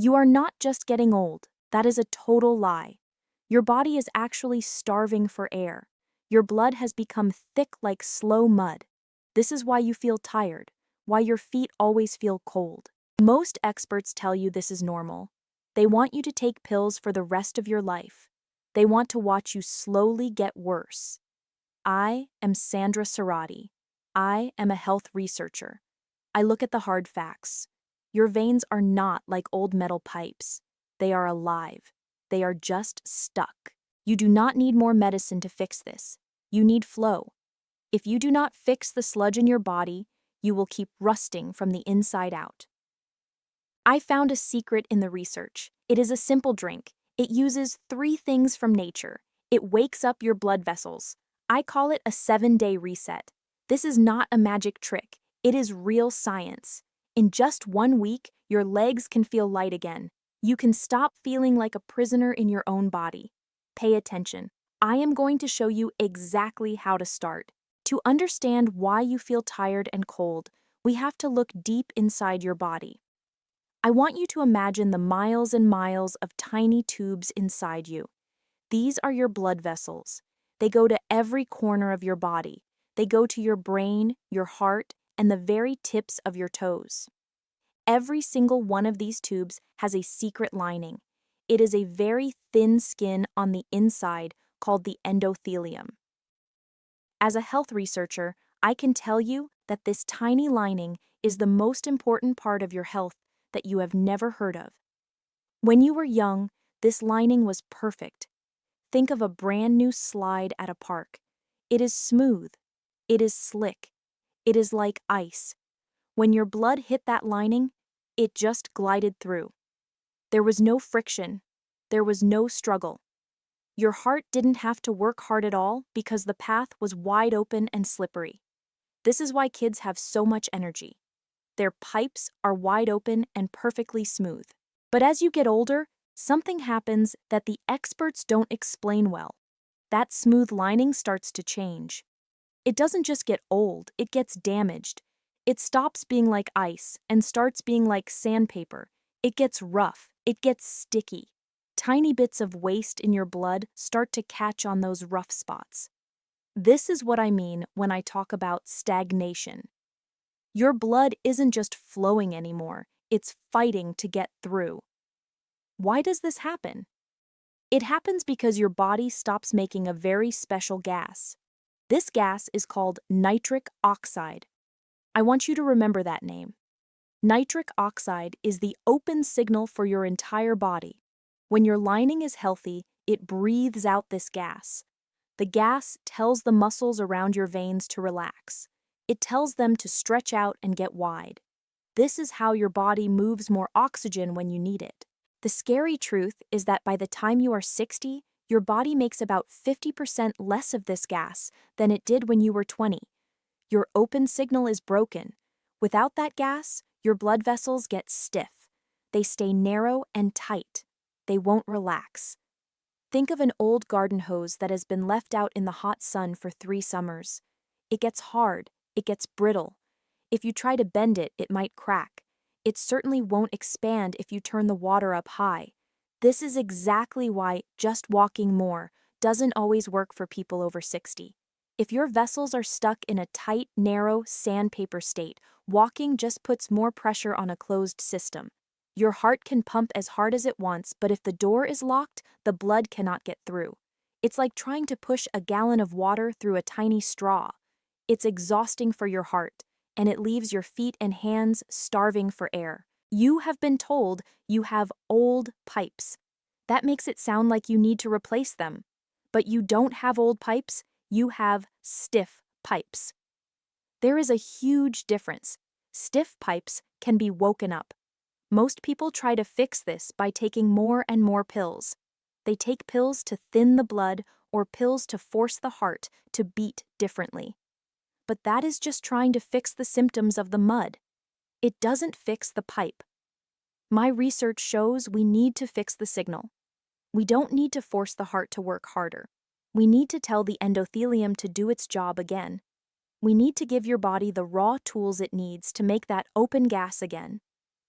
You are not just getting old. That is a total lie. Your body is actually starving for air. Your blood has become thick like slow mud. This is why you feel tired, why your feet always feel cold. Most experts tell you this is normal. They want you to take pills for the rest of your life. They want to watch you slowly get worse. I am Sandra Serrati. I am a health researcher. I look at the hard facts. Your veins are not like old metal pipes. They are alive. They are just stuck. You do not need more medicine to fix this. You need flow. If you do not fix the sludge in your body, you will keep rusting from the inside out. I found a secret in the research. It is a simple drink. It uses 3 things from nature. It wakes up your blood vessels. I call it a 7-day reset. This is not a magic trick. It is real science. In just 1 week, your legs can feel light again. You can stop feeling like a prisoner in your own body. Pay attention. I am going to show you exactly how to start. To understand why you feel tired and cold, we have to look deep inside your body. I want you to imagine the miles and miles of tiny tubes inside you. These are your blood vessels. They go to every corner of your body. They go to your brain, your heart, and the very tips of your toes. Every single one of these tubes has a secret lining. It is a very thin skin on the inside called the endothelium. As a health researcher, I can tell you that this tiny lining is the most important part of your health that you have never heard of. When you were young, this lining was perfect. Think of a brand new slide at a park. It is smooth. It is slick. It is like ice. When your blood hit that lining, it just glided through. There was no friction. There was no struggle. Your heart didn't have to work hard at all because the path was wide open and slippery. This is why kids have so much energy. Their pipes are wide open and perfectly smooth. But as you get older, something happens that the experts don't explain well. That smooth lining starts to change. It doesn't just get old, it gets damaged. It stops being like ice and starts being like sandpaper. It gets rough, it gets sticky. Tiny bits of waste in your blood start to catch on those rough spots. This is what I mean when I talk about stagnation. Your blood isn't just flowing anymore, it's fighting to get through. Why does this happen? It happens because your body stops making a very special gas. This gas is called nitric oxide. I want you to remember that name. Nitric oxide is the open signal for your entire body. When your lining is healthy, it breathes out this gas. The gas tells the muscles around your veins to relax. It tells them to stretch out and get wide. This is how your body moves more oxygen when you need it. The scary truth is that by the time you are 60, your body makes about 50% less of this gas than it did when you were 20. Your open signal is broken. Without that gas, your blood vessels get stiff. They stay narrow and tight. They won't relax. Think of an old garden hose that has been left out in the hot sun for 3 summers. It gets hard. It gets brittle. If you try to bend it, it might crack. It certainly won't expand if you turn the water up high. This is exactly why just walking more doesn't always work for people over 60. If your vessels are stuck in a tight, narrow, sandpaper state, walking just puts more pressure on a closed system. Your heart can pump as hard as it wants, but if the door is locked, the blood cannot get through. It's like trying to push a gallon of water through a tiny straw. It's exhausting for your heart, and it leaves your feet and hands starving for air. You have been told you have old pipes. That makes it sound like you need to replace them. But you don't have old pipes, you have stiff pipes. There is a huge difference. Stiff pipes can be woken up. Most people try to fix this by taking more and more pills. They take pills to thin the blood or pills to force the heart to beat differently. But that is just trying to fix the symptoms of the mud. It doesn't fix the pipe. My research shows we need to fix the signal. We don't need to force the heart to work harder. We need to tell the endothelium to do its job again. We need to give your body the raw tools it needs to make that open gas again.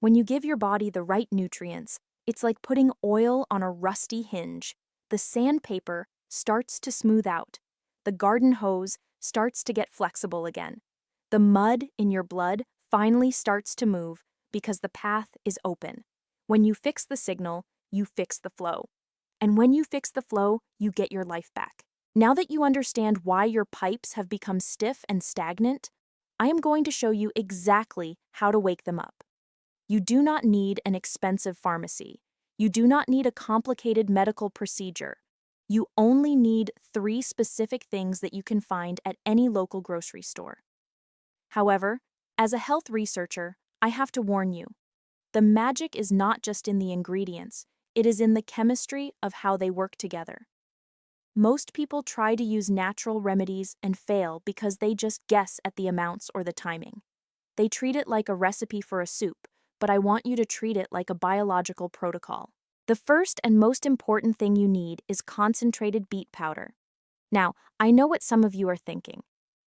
When you give your body the right nutrients, it's like putting oil on a rusty hinge. The sandpaper starts to smooth out. The garden hose starts to get flexible again. The mud in your blood finally starts to move because the path is open. When you fix the signal, you fix the flow. And when you fix the flow, you get your life back. Now that you understand why your pipes have become stiff and stagnant, I am going to show you exactly how to wake them up. You do not need an expensive pharmacy. You do not need a complicated medical procedure. You only need 3 specific things that you can find at any local grocery store. However, as a health researcher, I have to warn you. The magic is not just in the ingredients, it is in the chemistry of how they work together. Most people try to use natural remedies and fail because they just guess at the amounts or the timing. They treat it like a recipe for a soup, but I want you to treat it like a biological protocol. The first and most important thing you need is concentrated beet powder. Now, I know what some of you are thinking.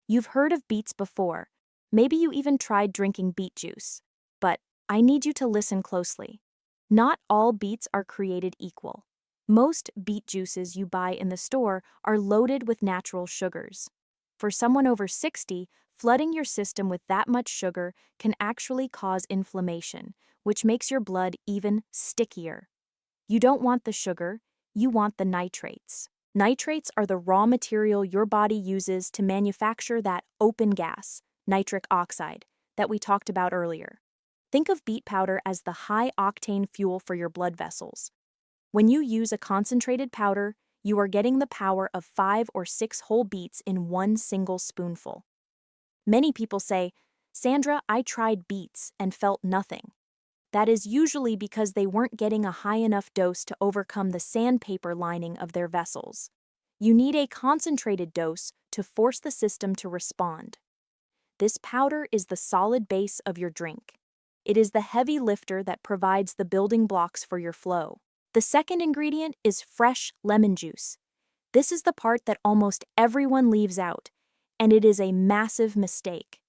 You've heard of beets before. Maybe you even tried drinking beet juice. But I need you to listen closely. Not all beets are created equal. Most beet juices you buy in the store are loaded with natural sugars. For someone over 60, flooding your system with that much sugar can actually cause inflammation, which makes your blood even stickier. You don't want the sugar, you want the nitrates. Nitrates are the raw material your body uses to manufacture that open gas, nitric oxide, that we talked about earlier. Think of beet powder as the high-octane fuel for your blood vessels. When you use a concentrated powder, you are getting the power of 5 or 6 whole beets in one single spoonful. Many people say, "Sandra, I tried beets and felt nothing." That is usually because they weren't getting a high enough dose to overcome the sandpaper lining of their vessels. You need a concentrated dose to force the system to respond. This powder is the solid base of your drink. It is the heavy lifter that provides the building blocks for your flow. The second ingredient is fresh lemon juice. This is the part that almost everyone leaves out, and it is a massive mistake.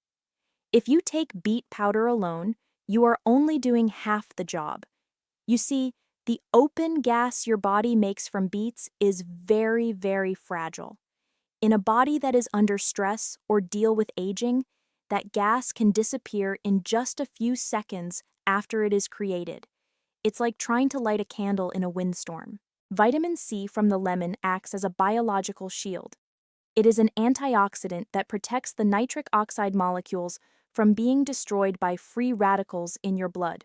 If you take beet powder alone, you are only doing half the job. You see, the open gas your body makes from beets is very, very fragile. In a body that is under stress or deal with aging, that gas can disappear in just a few seconds after it is created. It's like trying to light a candle in a windstorm. Vitamin C from the lemon acts as a biological shield. It is an antioxidant that protects the nitric oxide molecules from being destroyed by free radicals in your blood.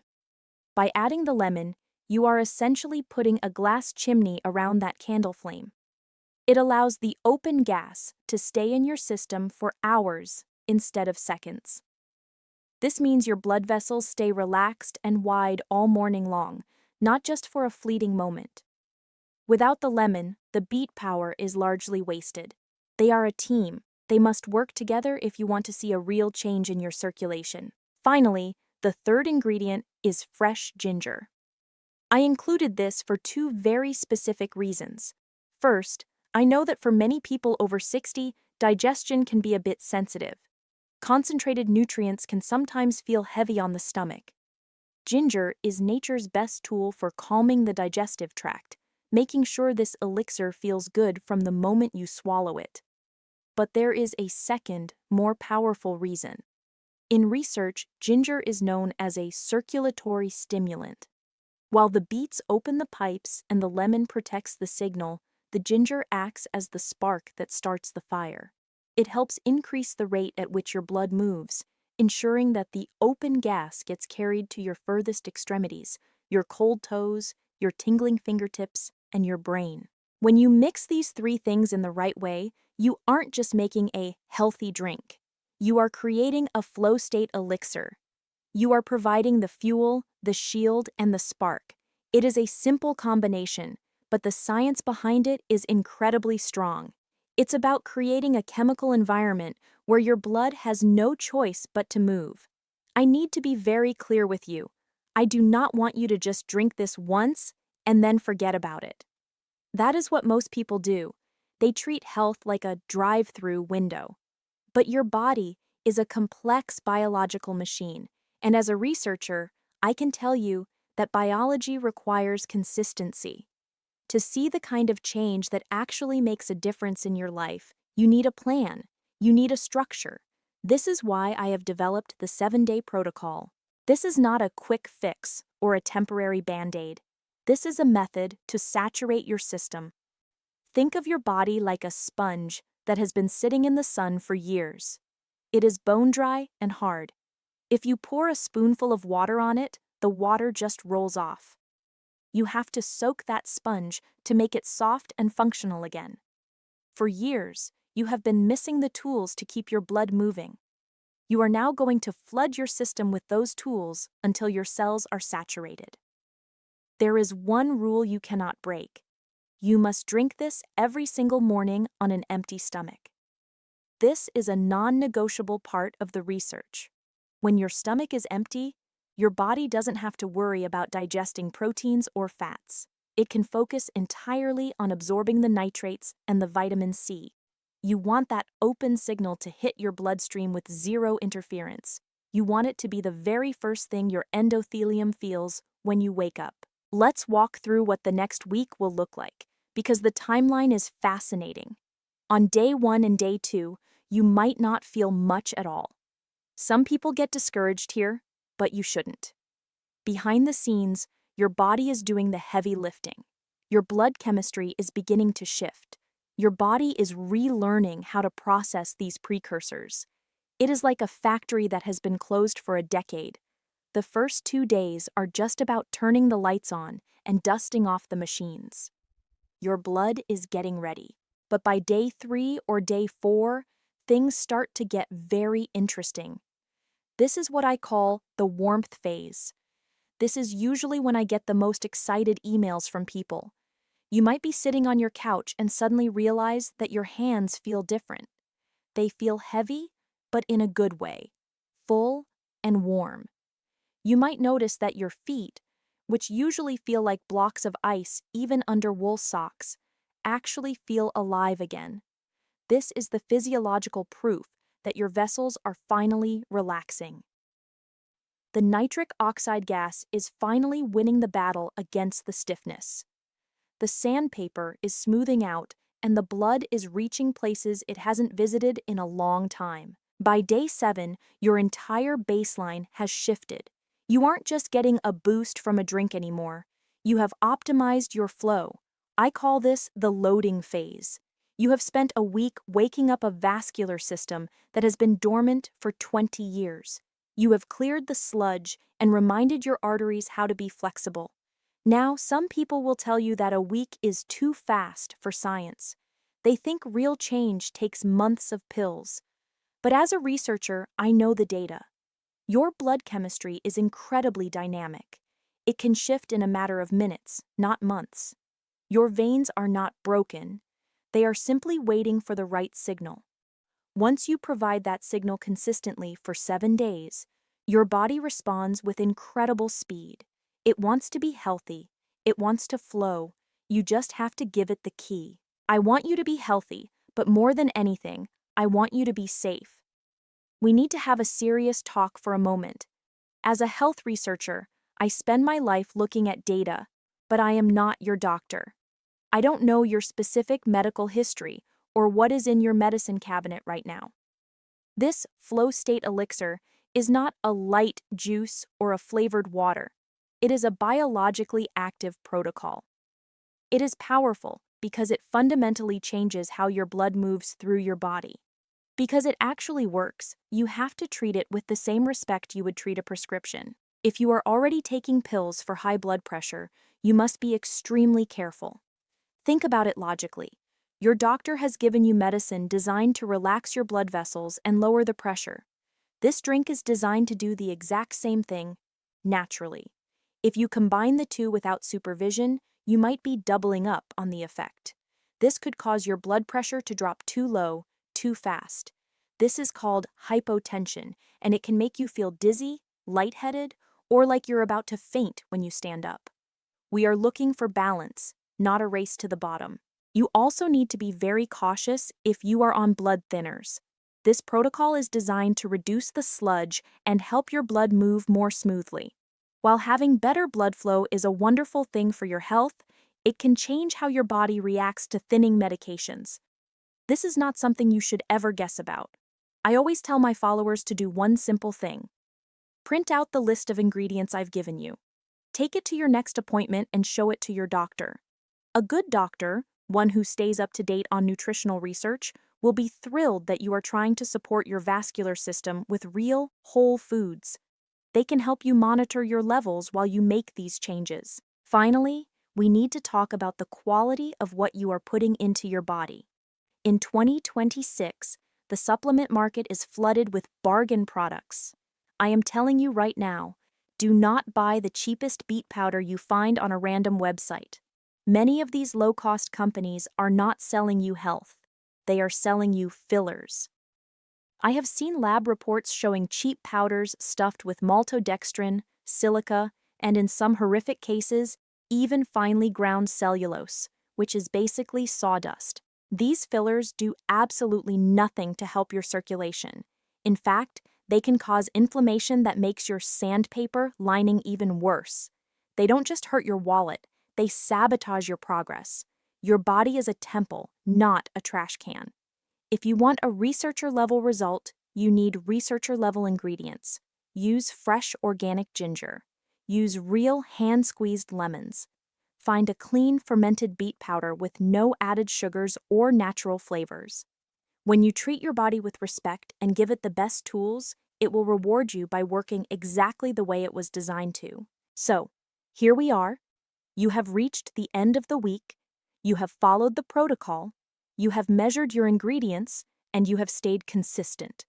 By adding the lemon, you are essentially putting a glass chimney around that candle flame. It allows the open gas to stay in your system for hours instead of seconds. This means your blood vessels stay relaxed and wide all morning long, not just for a fleeting moment. Without the lemon, the beet power is largely wasted. They are a team. They must work together if you want to see a real change in your circulation. Finally, the third ingredient is fresh ginger. I included this for 2 very specific reasons. First, I know that for many people over 60, digestion can be a bit sensitive. Concentrated nutrients can sometimes feel heavy on the stomach. Ginger is nature's best tool for calming the digestive tract, making sure this elixir feels good from the moment you swallow it. But there is a second, more powerful reason. In research, ginger is known as a circulatory stimulant. While the beets open the pipes and the lemon protects the signal, the ginger acts as the spark that starts the fire. It helps increase the rate at which your blood moves, ensuring that the open gas gets carried to your furthest extremities, your cold toes, your tingling fingertips, and your brain. When you mix these 3 things in the right way, you aren't just making a healthy drink. You are creating a flow state elixir. You are providing the fuel, the shield, and the spark. It is a simple combination, but the science behind it is incredibly strong. It's about creating a chemical environment where your blood has no choice but to move. I need to be very clear with you. I do not want you to just drink this once and then forget about it. That is what most people do. They treat health like a drive-through window. But your body is a complex biological machine, and as a researcher, I can tell you that biology requires consistency. To see the kind of change that actually makes a difference in your life, you need a plan. You need a structure. This is why I have developed the 7-day protocol. This is not a quick fix or a temporary band-aid. This is a method to saturate your system. Think of your body like a sponge that has been sitting in the sun for years. It is bone dry and hard. If you pour a spoonful of water on it, the water just rolls off. You have to soak that sponge to make it soft and functional again. For years, you have been missing the tools to keep your blood moving. You are now going to flood your system with those tools until your cells are saturated. There is one rule you cannot break. You must drink this every single morning on an empty stomach. This is a non-negotiable part of the research. When your stomach is empty, your body doesn't have to worry about digesting proteins or fats. It can focus entirely on absorbing the nitrates and the vitamin C. You want that open signal to hit your bloodstream with zero interference. You want it to be the very first thing your endothelium feels when you wake up. Let's walk through what the next week will look like, because the timeline is fascinating. On day 1 and day 2, you might not feel much at all. Some people get discouraged here, but you shouldn't. Behind the scenes, your body is doing the heavy lifting. Your blood chemistry is beginning to shift. Your body is relearning how to process these precursors. It is like a factory that has been closed for a decade. The first 2 days are just about turning the lights on and dusting off the machines. Your blood is getting ready. But by day 3 or day 4, things start to get very interesting. This is what I call the warmth phase. This is usually when I get the most excited emails from people. You might be sitting on your couch and suddenly realize that your hands feel different. They feel heavy, but in a good way, full and warm. You might notice that your feet, which usually feel like blocks of ice even under wool socks, actually feel alive again. This is the physiological proof that your vessels are finally relaxing. The nitric oxide gas is finally winning the battle against the stiffness. The sandpaper is smoothing out, and the blood is reaching places it hasn't visited in a long time. By day 7, your entire baseline has shifted. You aren't just getting a boost from a drink anymore. You have optimized your flow. I call this the loading phase. You have spent a week waking up a vascular system that has been dormant for 20 years. You have cleared the sludge and reminded your arteries how to be flexible. Now, some people will tell you that a week is too fast for science. They think real change takes months of pills. But as a researcher, I know the data. Your blood chemistry is incredibly dynamic. It can shift in a matter of minutes, not months. Your veins are not broken. They are simply waiting for the right signal. Once you provide that signal consistently for 7 days, your body responds with incredible speed. It wants to be healthy. It wants to flow. You just have to give it the key. I want you to be healthy, but more than anything, I want you to be safe. We need to have a serious talk for a moment. As a health researcher, I spend my life looking at data, but I am not your doctor. I don't know your specific medical history or what is in your medicine cabinet right now. This flow state elixir is not a light juice or a flavored water. It is a biologically active protocol. It is powerful because it fundamentally changes how your blood moves through your body. Because it actually works, you have to treat it with the same respect you would treat a prescription. If you are already taking pills for high blood pressure, you must be extremely careful. Think about it logically. Your doctor has given you medicine designed to relax your blood vessels and lower the pressure. This drink is designed to do the exact same thing, naturally. If you combine the two without supervision, you might be doubling up on the effect. This could cause your blood pressure to drop too low, too fast. This is called hypotension, and it can make you feel dizzy, lightheaded, or like you're about to faint when you stand up. We are looking for balance, not a race to the bottom. You also need to be very cautious if you are on blood thinners. This protocol is designed to reduce the sludge and help your blood move more smoothly. While having better blood flow is a wonderful thing for your health, it can change how your body reacts to thinning medications. This is not something you should ever guess about. I always tell my followers to do one simple thing. Print out the list of ingredients I've given you. Take it to your next appointment and show it to your doctor. A good doctor, one who stays up to date on nutritional research, will be thrilled that you are trying to support your vascular system with real, whole foods. They can help you monitor your levels while you make these changes. Finally, we need to talk about the quality of what you are putting into your body. In 2026, the supplement market is flooded with bargain products. I am telling you right now, do not buy the cheapest beet powder you find on a random website. Many of these low-cost companies are not selling you health. They are selling you fillers. I have seen lab reports showing cheap powders stuffed with maltodextrin, silica, and in some horrific cases, even finely ground cellulose, which is basically sawdust. These fillers do absolutely nothing to help your circulation. In fact, they can cause inflammation that makes your sandpaper lining even worse. They don't just hurt your wallet, they sabotage your progress. Your body is a temple, not a trash can. If you want a researcher-level result, you need researcher-level ingredients. Use fresh organic ginger. Use real hand-squeezed lemons. Find a clean fermented beet powder with no added sugars or natural flavors. When you treat your body with respect and give it the best tools, it will reward you by working exactly the way it was designed to. So, here we are. You have reached the end of the week. You have followed the protocol. You have measured your ingredients, and you have stayed consistent.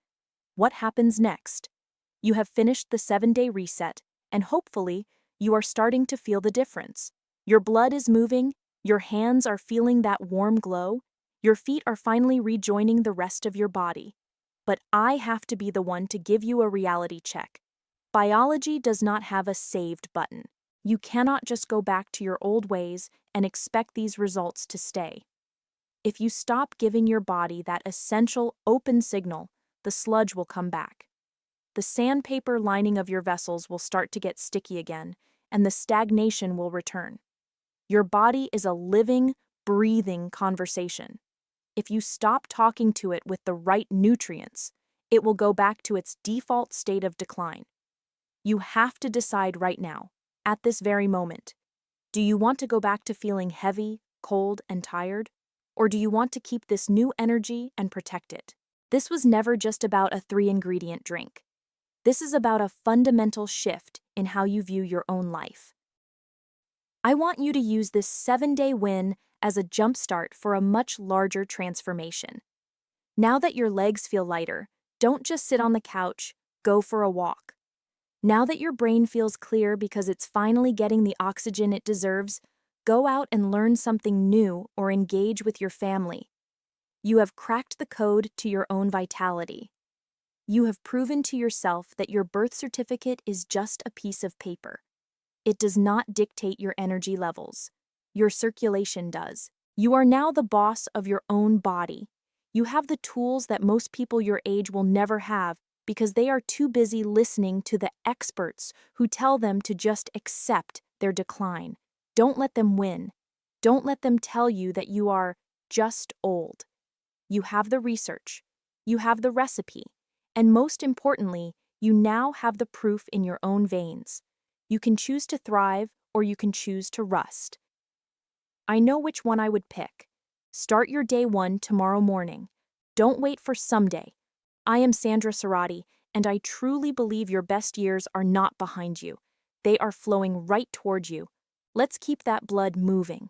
What happens next? You have finished the 7-day reset, and hopefully, you are starting to feel the difference. Your blood is moving, your hands are feeling that warm glow, your feet are finally rejoining the rest of your body. But I have to be the one to give you a reality check. Biology does not have a saved button. You cannot just go back to your old ways and expect these results to stay. If you stop giving your body that essential open signal, the sludge will come back. The sandpaper lining of your vessels will start to get sticky again, and the stagnation will return. Your body is a living, breathing conversation. If you stop talking to it with the right nutrients, it will go back to its default state of decline. You have to decide right now, at this very moment. Do you want to go back to feeling heavy, cold, and tired? Or do you want to keep this new energy and protect it? This was never just about a 3-ingredient drink. This is about a fundamental shift in how you view your own life. I want you to use this 7-day win as a jumpstart for a much larger transformation. Now that your legs feel lighter, don't just sit on the couch, go for a walk. Now that your brain feels clear because it's finally getting the oxygen it deserves, go out and learn something new or engage with your family. You have cracked the code to your own vitality. You have proven to yourself that your birth certificate is just a piece of paper. It does not dictate your energy levels. Your circulation does. You are now the boss of your own body. You have the tools that most people your age will never have because they are too busy listening to the experts who tell them to just accept their decline. Don't let them win. Don't let them tell you that you are just old. You have the research. You have the recipe. And most importantly, you now have the proof in your own veins. You can choose to thrive or you can choose to rust. I know which one I would pick. Start your day 1 tomorrow morning. Don't wait for someday. I am Sandra Serrati, and I truly believe your best years are not behind you. They are flowing right toward you. Let's keep that blood moving.